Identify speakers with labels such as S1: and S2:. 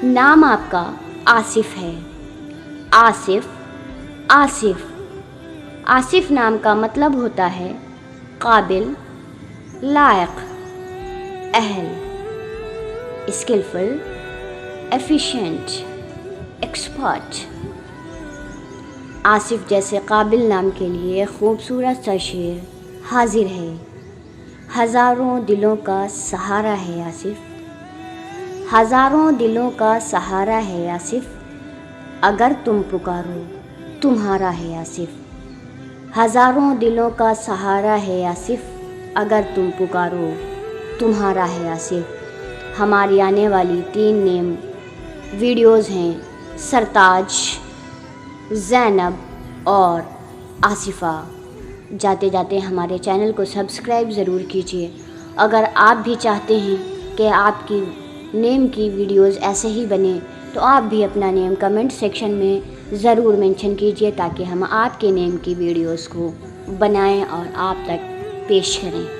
S1: نام آپ کا آصف ہے۔ آصف، آصف، آصف نام کا مطلب ہوتا ہے قابل، لائق، اہل، اسکلفل، ایفیشینٹ، ایکسپرٹ۔ آصف جیسے قابل نام کے لیے خوبصورت سا شعر حاضر ہے۔ ہزاروں دلوں کا سہارا ہے آصف، ہزاروں دلوں کا سہارا ہے آصف، اگر تم پکارو تمہارا ہے آصف، ہزاروں دلوں کا سہارا ہے آصف، اگر تم پکارو تمہارا ہے آصف۔ ہماری آنے والی 3 نیم ویڈیوز ہیں سرتاج، زینب اور آصفہ۔ جاتے جاتے ہمارے چینل کو سبسکرائب ضرور کیجیے۔ اگر آپ بھی چاہتے ہیں کہ آپ کی نیم کی ویڈیوز ایسے ہی بنیں تو آپ بھی اپنا نیم کمنٹ سیکشن میں ضرور مینشن کیجیے تاکہ ہم آپ کے نیم کی ویڈیوز کو بنائیں اور آپ تک پیش کریں۔